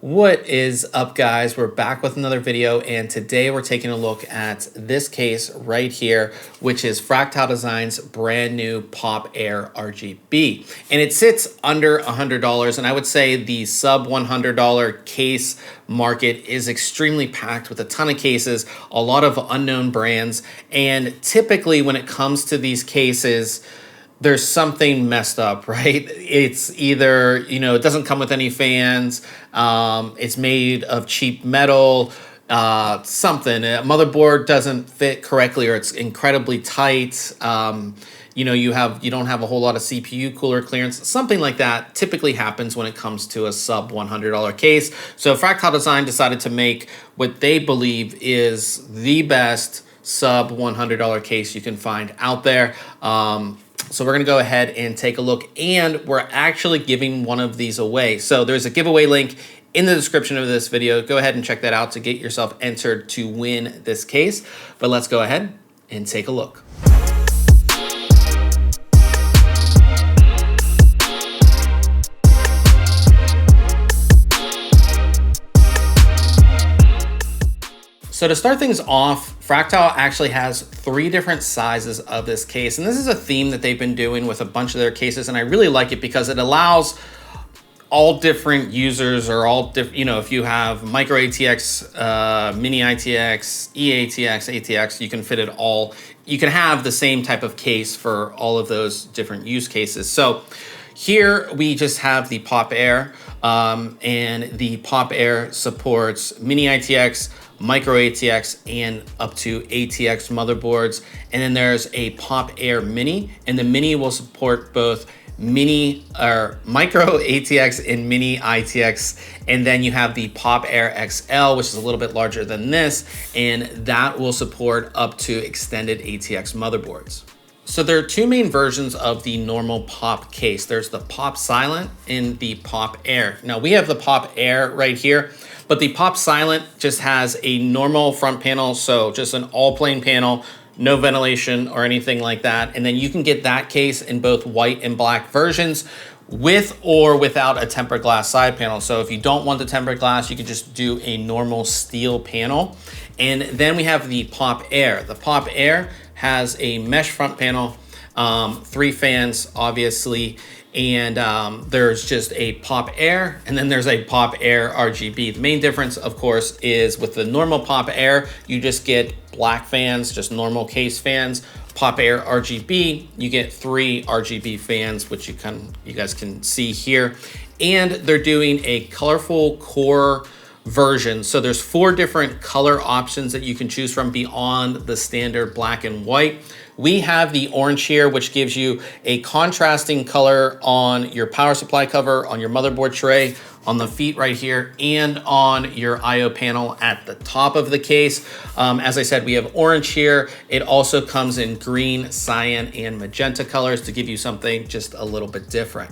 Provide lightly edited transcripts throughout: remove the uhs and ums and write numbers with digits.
What is up, guys? We're back with another video, and today we're taking a look at this case right here, which is Fractal Design's brand new Pop Air RGB. And it sits under $100, and I would say the sub $100 case market is extremely packed with a ton of cases, a lot of unknown brands, and typically when it comes to these cases, there's something messed up, right? It's either, it doesn't come with any fans, it's made of cheap metal, something, a motherboard doesn't fit correctly, or it's incredibly tight. You don't have a whole lot of CPU cooler clearance, something like that typically happens when it comes to a sub $100 case. So Fractal Design decided to make what they believe is the best sub $100 case you can find out there. So we're gonna go ahead and take a look, and we're actually giving one of these away. So there's a giveaway link in the description of this video. Go ahead and check that out to get yourself entered to win this case. But let's go ahead and take a look. So to start things off, Fractal actually has 3 different sizes of this case. And this is a theme that they've been doing with a bunch of their cases. And I really like it because it allows all different users, or all different, if you have micro ATX, mini ITX, eATX, ATX, you can fit it all. You can have the same type of case for all of those different use cases. So here we just have the Pop Air, and the Pop Air supports mini ITX, micro ATX, and up to ATX motherboards. And then there's a Pop Air Mini, and the Mini will support both mini or micro ATX and mini ITX. And then you have the Pop Air XL, which is a little bit larger than this, and that will support up to extended ATX motherboards. So there are 2 main versions of the normal Pop case. There's the Pop Silent and the Pop Air. Now we have the Pop Air right here, but the Pop Silent just has a normal front panel, so just an all plain panel, no ventilation or anything like that. And then you can get that case in both white and black versions, with or without a tempered glass side panel. So if you don't want the tempered glass, you can just do a normal steel panel. And then we have the Pop Air. The Pop Air has a mesh front panel, 3 fans, obviously, and there's just a Pop Air, and then there's a Pop Air RGB. The main difference, of course, is with the normal Pop Air, you just get black fans, just normal case fans. Pop Air RGB, you get 3 RGB fans, which you guys can see here. And they're doing a colorful core version. So there's 4 different color options that you can choose from beyond the standard black and white. We have the orange here, which gives you a contrasting color on your power supply cover, on your motherboard tray, on the feet right here, and on your IO panel at the top of the case. As I said, we have orange here. It also comes in green, cyan, and magenta colors to give you something just a little bit different.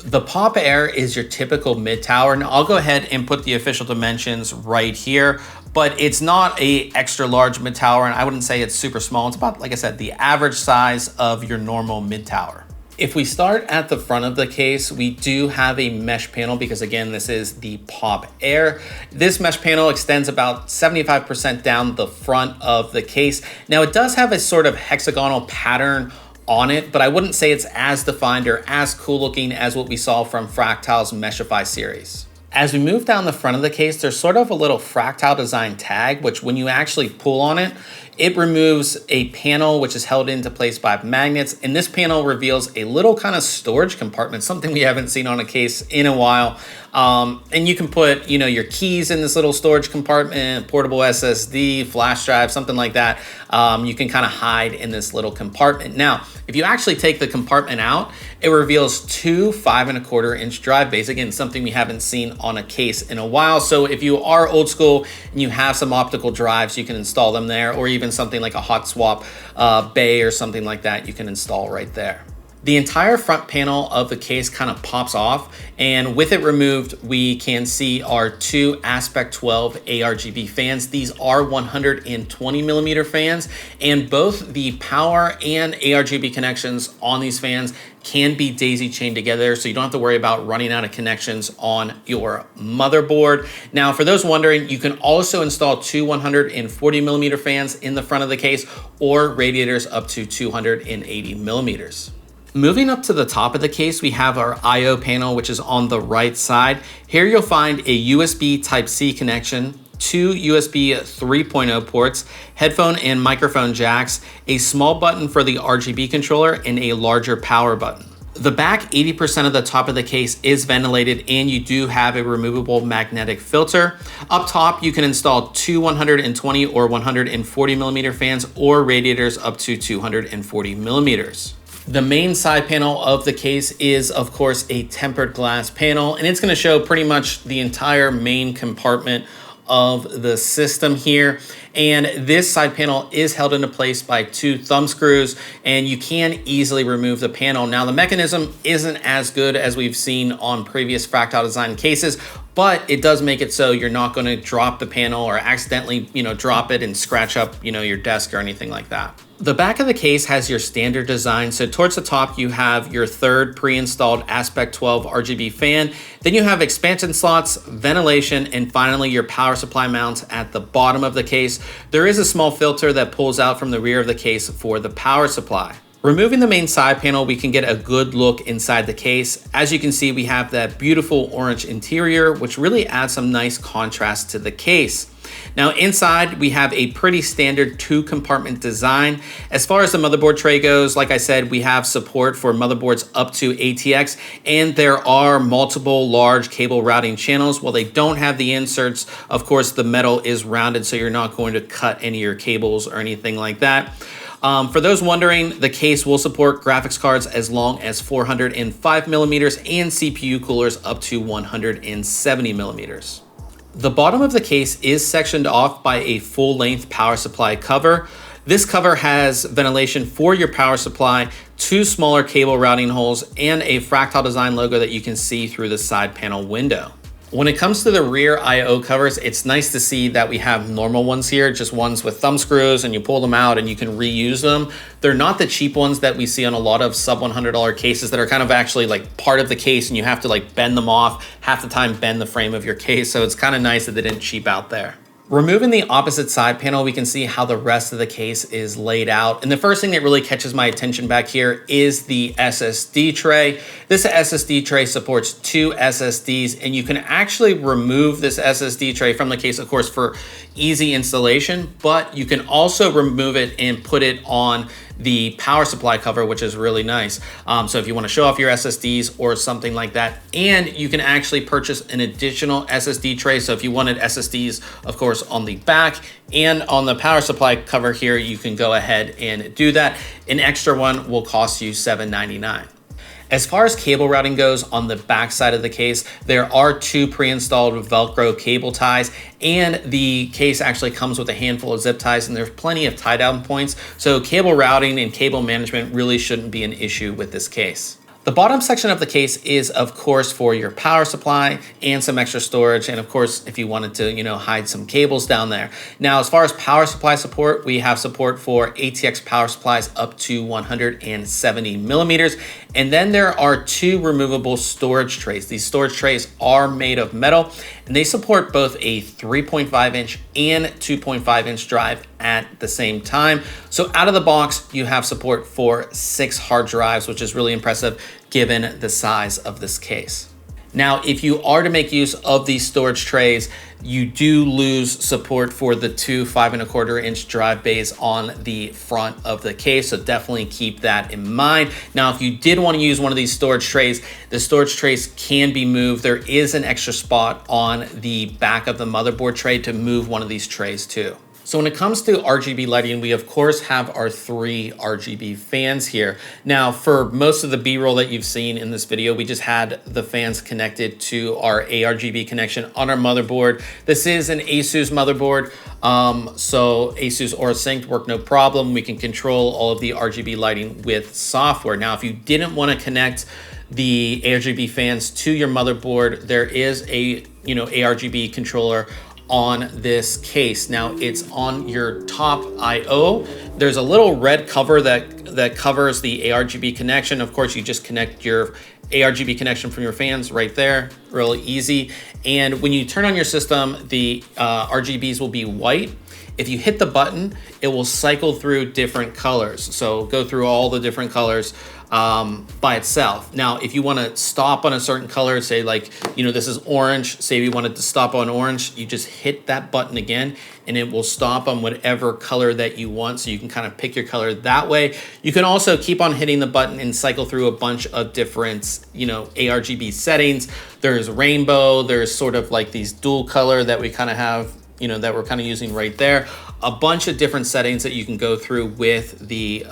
The Pop Air is your typical mid-tower. Now I'll go ahead and put the official dimensions right here, but it's not a extra large mid-tower, and I wouldn't say it's super small. It's about, like I said, the average size of your normal mid-tower. If we start at the front of the case, we do have a mesh panel because, again, this is the Pop Air. This mesh panel extends about 75% down the front of the case. Now it does have a sort of hexagonal pattern on it, but I wouldn't say it's as defined or as cool looking as what we saw from Fractal's Meshify series. As we move down the front of the case, there's sort of a little Fractal Design tag, which when you actually pull on it, it removes a panel which is held into place by magnets. And this panel reveals a little kind of storage compartment, something we haven't seen on a case in a while. And you can put, your keys in this little storage compartment, portable SSD, flash drive, something like that. You can kind of hide in this little compartment. Now, if you actually take the compartment out, it reveals 2 5¼ drive bays. Again, something we haven't seen on a case in a while. So if you are old school and you have some optical drives, you can install them there, or even something like a hot swap bay or something like that you can install right there. The entire front panel of the case kind of pops off, and with it removed, we can see our two Aspect 12 ARGB fans. These are 120 millimeter fans, and both the power and ARGB connections on these fans can be daisy chained together, so you don't have to worry about running out of connections on your motherboard. Now, for those wondering, you can also install two 140 millimeter fans in the front of the case or radiators up to 280 millimeters. Moving up to the top of the case, we have our I/O panel, which is on the right side. Here you'll find a USB Type-C connection, two USB 3.0 ports, headphone and microphone jacks, a small button for the RGB controller, and a larger power button. The back 80% of the top of the case is ventilated, and you do have a removable magnetic filter. Up top, you can install two 120 or 140 millimeter fans or radiators up to 240 millimeters. The main side panel of the case is, of course, a tempered glass panel, and it's going to show pretty much the entire main compartment of the system here. And this side panel is held into place by two thumb screws, and you can easily remove the panel. Now, the mechanism isn't as good as we've seen on previous Fractal design cases, but it does make it so you're not going to drop the panel or accidentally, drop it and scratch up, your desk or anything like that. The back of the case has your standard design. So towards the top, you have your third pre-installed Aspect 12 RGB fan. Then you have expansion slots, ventilation, and finally your power supply mounts at the bottom of the case. There is a small filter that pulls out from the rear of the case for the power supply. Removing the main side panel, we can get a good look inside the case. As you can see, we have that beautiful orange interior, which really adds some nice contrast to the case. Now inside, we have a pretty standard two compartment design. As far as the motherboard tray goes, like I said, we have support for motherboards up to ATX, and there are multiple large cable routing channels. While they don't have the inserts, of course, the metal is rounded, so you're not going to cut any of your cables or anything like that. For those wondering, the case will support graphics cards as long as 405 millimeters and CPU coolers up to 170 millimeters. The bottom of the case is sectioned off by a full-length power supply cover. This cover has ventilation for your power supply, two smaller cable routing holes, and a Fractal design logo that you can see through the side panel window. When it comes to the rear I/O covers, it's nice to see that we have normal ones here, just ones with thumb screws, and you pull them out and you can reuse them. They're not the cheap ones that we see on a lot of sub $100 cases that are kind of actually like part of the case, and you have to like bend them off, half the time bend the frame of your case. So it's kind of nice that they didn't cheap out there. Removing the opposite side panel, we can see how the rest of the case is laid out. And the first thing that really catches my attention back here is the SSD tray. This SSD tray supports two SSDs, and you can actually remove this SSD tray from the case, of course, for easy installation, but you can also remove it and put it on the power supply cover, which is really nice. So if you want to show off your SSDs or something like that, and you can actually purchase an additional SSD tray. So if you wanted SSDs, of course, on the back and on the power supply cover here, you can go ahead and do that. An extra one will cost you $7.99. As far as cable routing goes, on the back side of the case, there are two pre-installed Velcro cable ties, and the case actually comes with a handful of zip ties, and there's plenty of tie down points. So cable routing and cable management really shouldn't be an issue with this case. The bottom section of the case is, of course, for your power supply and some extra storage. And of course, if you wanted to, hide some cables down there. Now, as far as power supply support, we have support for ATX power supplies up to 170 millimeters. And then there are two removable storage trays. These storage trays are made of metal, and they support both a 3.5 inch and 2.5 inch drive at the same time. So out of the box, you have support for 6 hard drives, which is really impressive given the size of this case. Now, if you are to make use of these storage trays, you do lose support for the two 5.25 inch drive bays on the front of the case. So definitely keep that in mind. Now, if you did want to use one of these storage trays, the storage trays can be moved. There is an extra spot on the back of the motherboard tray to move one of these trays too. So when it comes to RGB lighting, we of course have our 3 RGB fans here. Now for most of the B-roll that you've seen in this video, we just had the fans connected to our ARGB connection on our motherboard. This is an ASUS motherboard, so ASUS Aura Synced work no problem. We can control all of the RGB lighting with software. Now if you didn't want to connect the ARGB fans to your motherboard, there is a ARGB controller on this case. Now it's on your top IO. There's a little red cover that covers the ARGB connection. Of course, you just connect your ARGB connection from your fans right there, really easy. And when you turn on your system, the RGBs will be white. If you hit the button, it will cycle through different colors. So go through all the different colors by itself. Now, if you want to stop on a certain color, say like, this is orange, say we wanted to stop on orange, you just hit that button again and it will stop on whatever color that you want. So you can kind of pick your color that way. You can also keep on hitting the button and cycle through a bunch of different, ARGB settings. There's rainbow, there's sort of like these dual color that we kind of have, that we're kind of using right there. A bunch of different settings that you can go through with the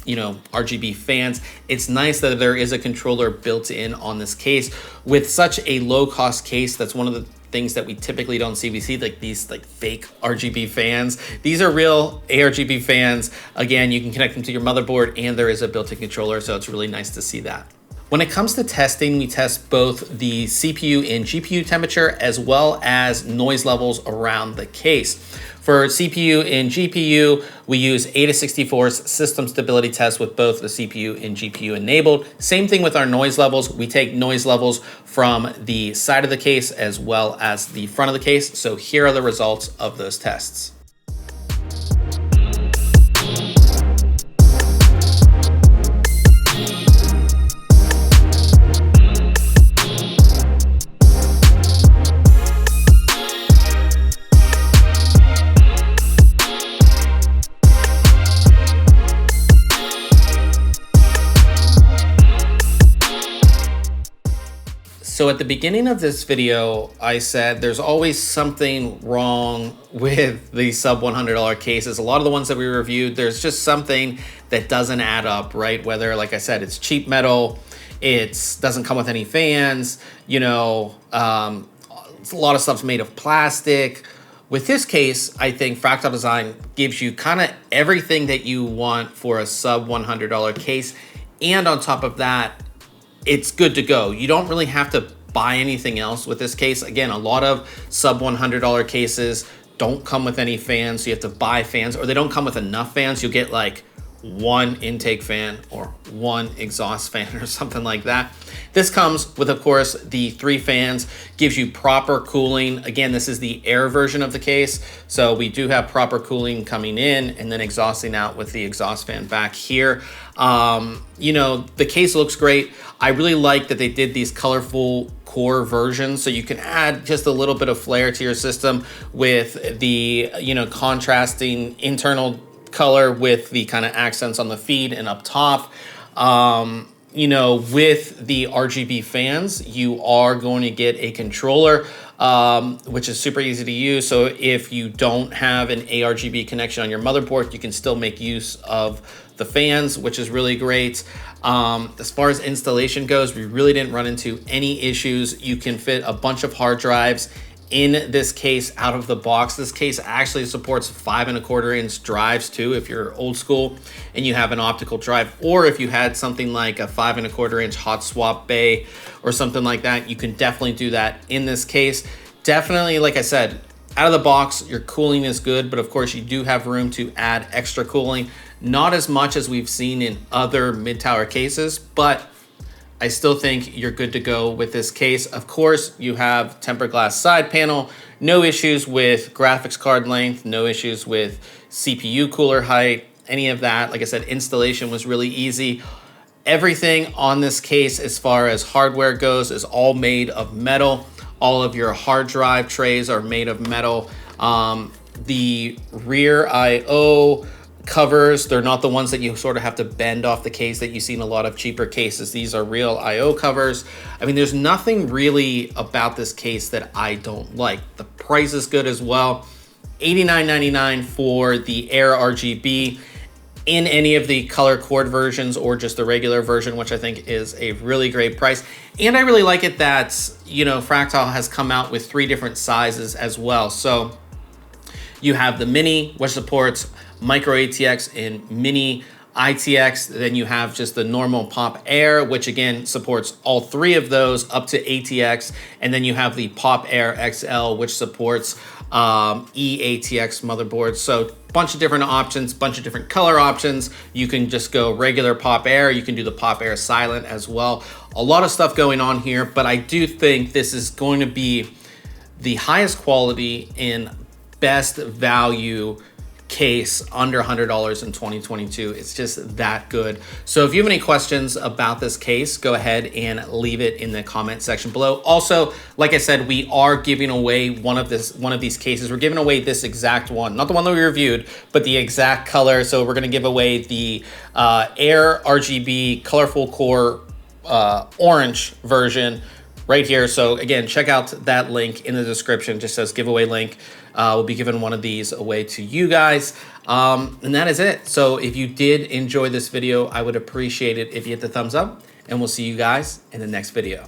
RGB fans. It's nice that there is a controller built in on this case. With such a low cost case, that's one of the things that we typically don't see. We see like these like fake RGB fans. These are real ARGB fans. Again, you can connect them to your motherboard and there is a built-in controller, so it's really nice to see that. When it comes to testing, we test both the CPU and GPU temperature as well as noise levels around the case. For CPU and GPU, we use Ada64's system stability test with both the CPU and GPU enabled. Same thing with our noise levels. We take noise levels from the side of the case as well as the front of the case. So here are the results of those tests. So at the beginning of this video, I said there's always something wrong with the sub $100 cases. A lot of the ones that we reviewed, there's just something that doesn't add up, right? Whether, like I said, it's cheap metal, it doesn't come with any fans, a lot of stuff's made of plastic. With this case, I think Fractal Design gives you kind of everything that you want for a sub $100 case. And on top of that, it's good to go. You don't really have to buy anything else with this case. Again, a lot of sub $100 cases don't come with any fans, so you have to buy fans, or they don't come with enough fans. You'll get like one intake fan or one exhaust fan or something like that. This comes with, of course, the 3 fans, gives you proper cooling. Again, this is the air version of the case. So we do have proper cooling coming in and then exhausting out with the exhaust fan back here. The case looks great. I really like that they did these colorful core versions, so you can add just a little bit of flair to your system with the, contrasting internal color with the kind of accents on the feed and up top. With the RGB fans, you are going to get a controller, which is super easy to use. So if you don't have an ARGB connection on your motherboard, you can still make use of the fans, which is really great. As far as installation goes, we really didn't run into any issues. You can fit a bunch of hard drives in this case out of the box. This case actually supports 5.25-inch drives too, if you're old school and you have an optical drive, or if you had something like a 5.25-inch hot swap bay or something like that, you can definitely do that in this case. Definitely, like I said, out of the box, your cooling is good, but of course you do have room to add extra cooling. Not as much as we've seen in other mid-tower cases, but I still think you're good to go with this case. Of course, you have tempered glass side panel, no issues with graphics card length, no issues with CPU cooler height, any of that. Like I said, installation was really easy. Everything on this case as far as hardware goes is all made of metal. All of your hard drive trays are made of metal. The rear I/O covers, they're not the ones that you sort of have to bend off the case that you see in a lot of cheaper cases. These are real I/O covers. I mean, there's nothing really about this case that I don't like. The price is good as well. $89.99 for the Air RGB in any of the color cord versions or just the regular version, which I think is a really great price. And I really like it that, you know, Fractal has come out with 3 different sizes as well. So you have the mini, which supports micro ATX and mini ITX. Then you have just the normal Pop Air, which again supports all 3 of those up to ATX. And then you have the Pop Air XL, which supports eATX motherboards. So bunch of different options, bunch of different color options. You can just go regular Pop Air. You can do the Pop Air Silent as well. A lot of stuff going on here, but I do think this is going to be the highest quality and best value case under $100 in 2022. It's just that good. So if you have any questions about this case, go ahead and leave it in the comment section below. Also, like I said, we are giving away one of these cases. We're giving away this exact one, not the one that we reviewed, but the exact color. So we're going to give away the Air RGB Colorful Core orange version right here. So again, check out that link in the description. It just says giveaway link. We'll be giving one of these away to you guys. And that is it. So if you did enjoy this video, I would appreciate it if you hit the thumbs up, and we'll see you guys in the next video.